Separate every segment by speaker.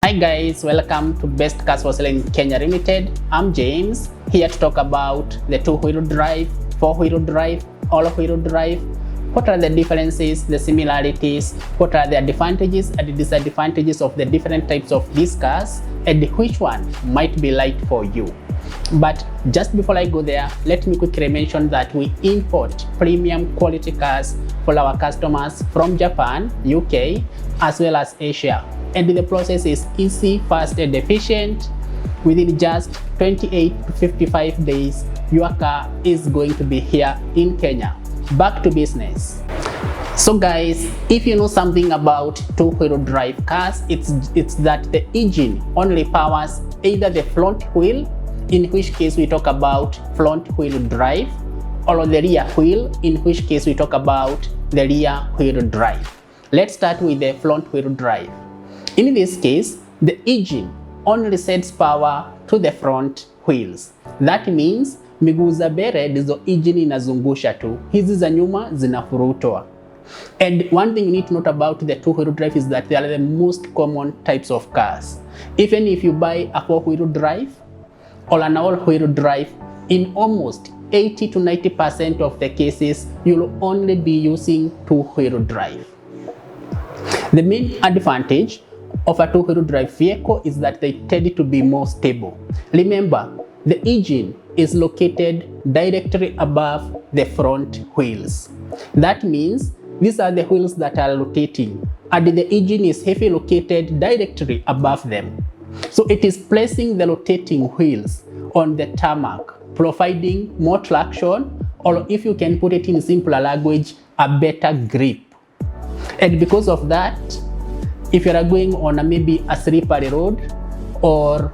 Speaker 1: Hi guys, welcome to Best Cars for Sale in Kenya Limited. I'm James, here to talk about the two-wheel drive, four-wheel drive, all-wheel drive. What are the differences, the similarities, what are the advantages and disadvantages of the different types of these cars, and which one might be right for you. But just before I go there, let me quickly mention that we import premium quality cars for our customers from Japan, UK, as well as Asia. And the process is easy, fast and efficient. Within just 28 to 55 days, your car is going to be here in Kenya. Back to business. So guys, if you know something about two-wheel drive cars, it's that the engine only powers either the front wheel, in which case we talk about front wheel drive, or the rear wheel, in which case we talk about the rear wheel drive. Let's start with the front wheel drive. In this case, the engine only sends power to the front wheels. That means miguu za mbele ndizo engine inazungusha tu, hizi za nyuma zinafurutwa. And one thing you need to note about the two-wheel drive is that they are the most common types of cars. Even if you buy a four-wheel drive or an all-wheel drive, in almost 80 to 90% of the cases, you'll only be using two-wheel drive. The main advantage of a two-wheel drive vehicle is that they tend to be more stable. Remember, the engine is located directly above the front wheels. That means these are the wheels that are rotating, and the engine is heavily located directly above them. So it is placing the rotating wheels on the tarmac, providing more traction, or if you can put it in simpler language, a better grip. And because of that, if you are going on maybe a slippery road or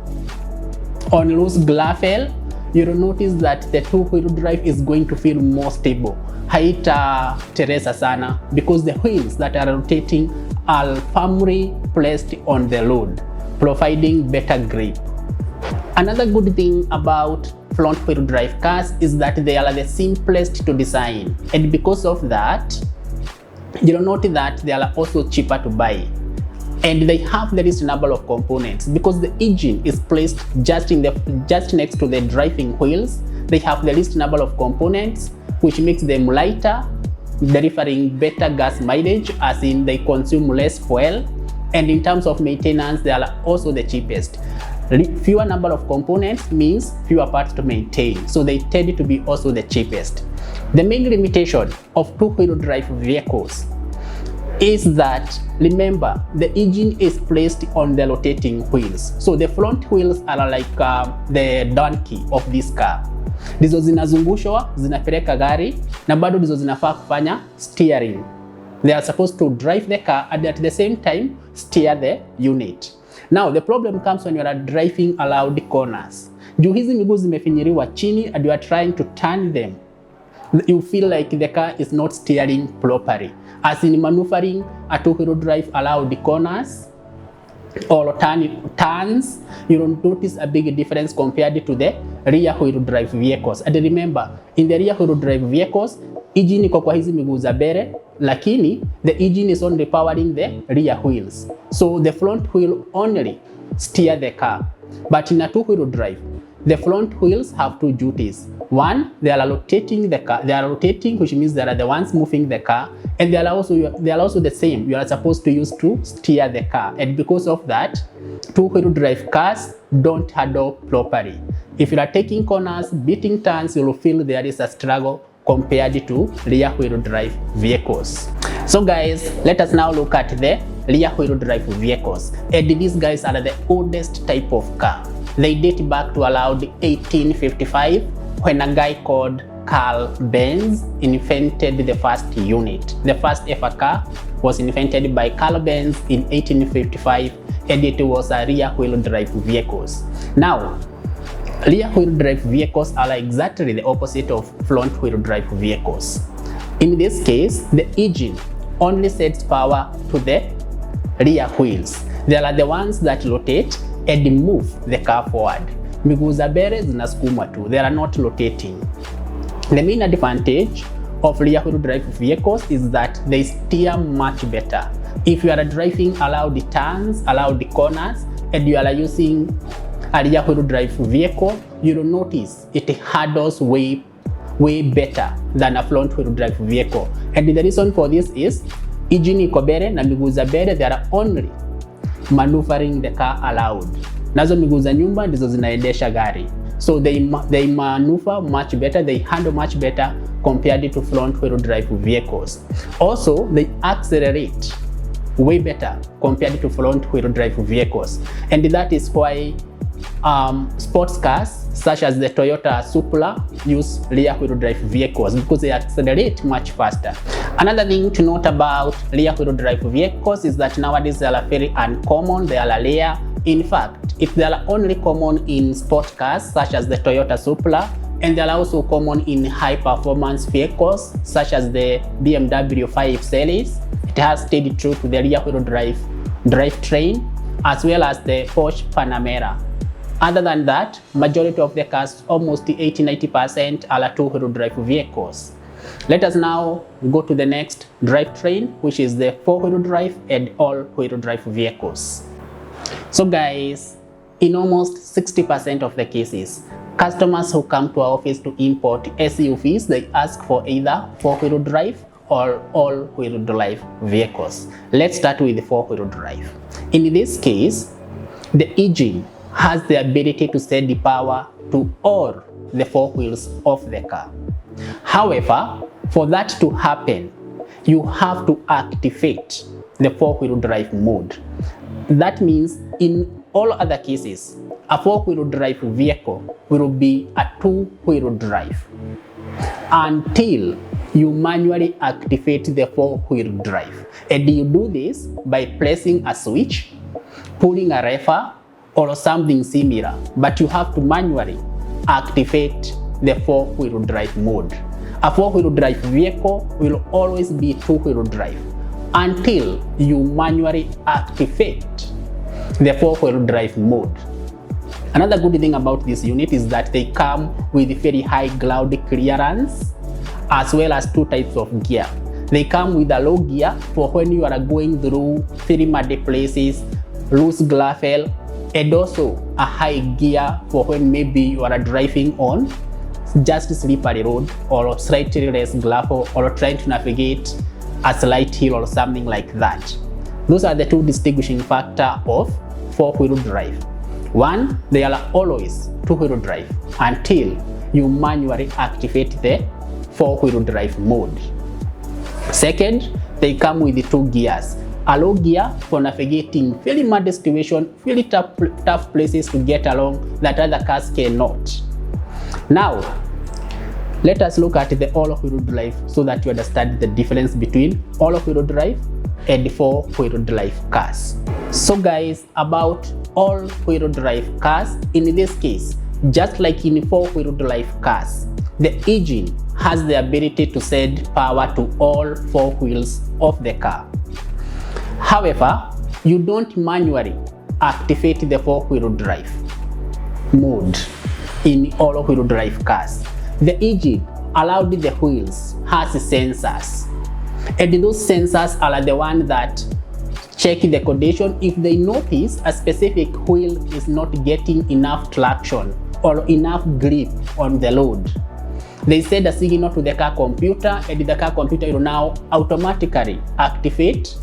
Speaker 1: on loose gravel, you'll notice that the two-wheel drive is going to feel more stable. Haita teresa sana, because the wheels that are rotating are firmly placed on the road, providing better grip. Another good thing about front-wheel drive cars is that they are the simplest to design, and because of that, you'll notice that they are also cheaper to buy. And they have the least number of components because the engine is placed just next to the driving wheels. They have the least number of components, which makes them lighter, delivering better gas mileage, as in they consume less fuel. And in terms of maintenance, they are also the cheapest. Fewer number of components means fewer parts to maintain, so they tend to be also the cheapest. The main limitation of two-wheel drive vehicles is that, remember, the engine is placed on the rotating wheels. So the front wheels are like the donkey of this car. Ndizo zinazungushwa, zinapeleka gari, na bado ndizo zinafaa kufanya steering. They are supposed to drive the car and at the same time steer the unit. Now the problem comes when you are driving around corners. Juu hizi miguu zimefinyiriwa chini and you are trying to turn them, you feel like the car is not steering properly. As in maneuvering a two-wheel drive around the corners or turns, you don't notice a big difference compared to the rear-wheel drive vehicles. And remember, in the rear-wheel drive vehicles, engine iko kwa hizi miguu za mbele, lakini the engine is only powering the rear wheels. So the front wheel only steer the car. But in a two-wheel drive, the front wheels have two duties. One, they are rotating the car. They are rotating, which means they are the ones moving the car, and they are also the same. You are supposed to use to steer the car, and because of that, two-wheel drive cars don't handle properly. If you are taking corners, beating turns, you will feel there is a struggle compared to rear-wheel drive vehicles. So guys, let us now look at the rear-wheel drive vehicles, and these guys are the oldest type of car. They date back to around 1855 when a guy called Carl Benz invented the first unit. The first ever car was invented by Carl Benz in 1855, and it was a rear-wheel drive vehicles. Now, rear-wheel drive vehicles are exactly the opposite of front-wheel drive vehicles. In this case, the engine only sends power to the rear wheels. They are the ones that rotate and move the car forward. Miguu za mbele zinasukumwa tu, they are not rotating. The main advantage of rear-wheel drive vehicles is that they steer much better. If you are driving around the turns, around the corners, and you are using a rear-wheel drive vehicle, you will notice it handles way better than a front-wheel drive vehicle. And the reason for this is engine iko mbele na miguu za mbele, they are only maneuvering the car allowed. Nazo miguu za nyuma ndizo zinaendesha gari. So they maneuver much better, they handle much better compared to front-wheel drive vehicles. Also, they accelerate way better compared to front-wheel drive vehicles. And that is why sports cars such as the Toyota Supra use rear-wheel drive vehicles, because they accelerate much faster. Another thing to note about rear-wheel drive vehicles is that nowadays they are very uncommon, they are rare. In fact, they are only common in sport cars such as the Toyota Supra, and they are also common in high-performance vehicles such as the BMW 5 Series. It has stayed true to the rear-wheel drivetrain, as well as the Porsche Panamera. Other than that, majority of the cars, almost 80-90%, are two-wheel drive vehicles. Let us now go to the next drivetrain, which is the four-wheel drive and all-wheel drive vehicles. So guys, in almost 60% of the cases, customers who come to our office to import SUVs, they ask for either four-wheel drive or all-wheel drive vehicles. Let's start with the four-wheel drive. In this case, the engine has the ability to send the power to all the four wheels of the car. However, for that to happen, you have to activate the four-wheel drive mode. That means in all other cases, a four-wheel drive vehicle will be a two-wheel drive until you manually activate the four-wheel drive. And you do this by pressing a switch, pulling a lever, or something similar, but you have to manually activate the four-wheel drive mode. A four-wheel drive vehicle will always be two-wheel drive until you manually activate the four-wheel drive mode. Another good thing about this unit is that they come with very high ground clearance, as well as two types of gear. They come with a low gear for when you are going through very muddy places, loose gravel, and also a high gear for when maybe you are driving on just slippery road or slightly less gravel, or trying to navigate a slight hill or something like that. Those are the two distinguishing factors of four-wheel drive. One, they are always two-wheel drive until you manually activate the four-wheel drive mode. Second, they come with the two gears. A low gear for navigating very muddy situation, very tough places to get along that other cars cannot. Now, let us look at the all-wheel drive so that you understand the difference between all-wheel drive and four-wheel drive cars. So guys, about all-wheel drive cars, in this case, just like in four-wheel drive cars, the engine has the ability to send power to all four wheels of the car. However, you don't manually activate the four-wheel drive mode in all-wheel drive cars. The engine allowed the wheels has sensors, and those sensors are the ones that check the condition. If they notice a specific wheel is not getting enough traction or enough grip on the load, they send a signal to the car computer, and the car computer will now automatically activate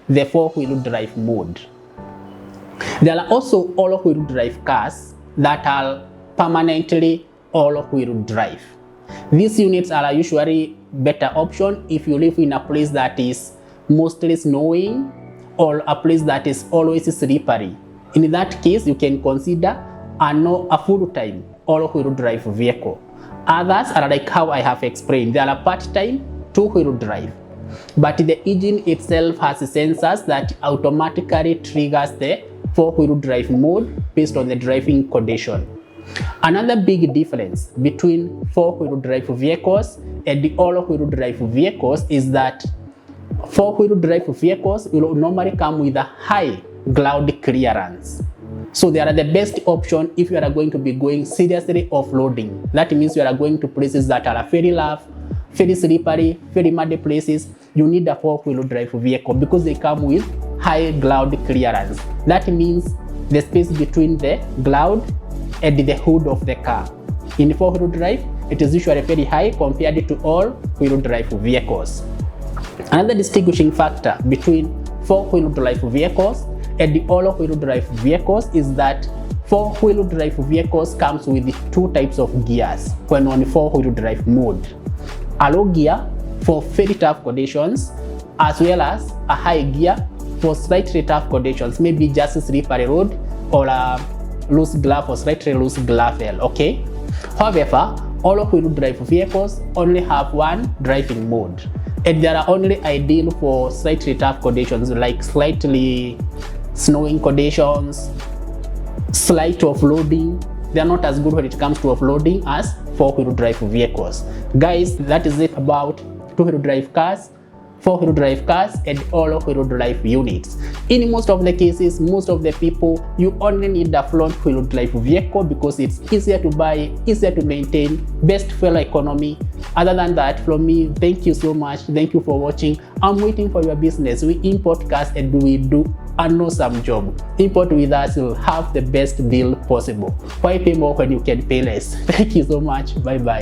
Speaker 1: the four-wheel drive mode. There are also all-wheel drive cars that are permanently all-wheel drive. These units are usually better option if you live in a place that is mostly snowing or a place that is always slippery. In that case, you can consider a full-time all-wheel drive vehicle. Others are like how I have explained. They are a part-time two-wheel drive, but the engine itself has sensors that automatically triggers the four-wheel drive mode based on the driving condition. Another big difference between four-wheel drive vehicles and the all-wheel drive vehicles is that four-wheel drive vehicles will normally come with a high ground clearance. So they are the best option if you are going to be going seriously off-roading. That means you are going to places that are very rough, very slippery, very muddy places. You need a four-wheel drive vehicle because they come with high ground clearance. That means the space between the cloud and the hood of the car. In four-wheel drive, it is usually very high compared to all-wheel drive vehicles. Another distinguishing factor between four-wheel drive vehicles and the all-wheel drive vehicles is that four-wheel drive vehicles comes with two types of gears when on four-wheel drive mode. A low gear for very tough conditions, as well as a high gear for slightly tough conditions, maybe just a slippery road or a loose glove or slightly loose gravel, okay? However, all-wheel drive vehicles only have one driving mode, and they are only ideal for slightly tough conditions like slightly snowing conditions, slight offloading. They are not as good when it comes to offloading as four-wheel drive vehicles. Guys, that is it about two-wheel drive cars, four-wheel drive cars, and all-wheel drive units. In most of the cases, most of the people, you only need a front-wheel drive vehicle because it's easier to buy, easier to maintain, best fuel economy. Other than that, from me, thank you so much. Thank you for watching. I'm waiting for your business. We import cars and we do an awesome job. Import with us, you'll have the best deal possible. Why pay more when you can pay less? Thank you so much. Bye bye.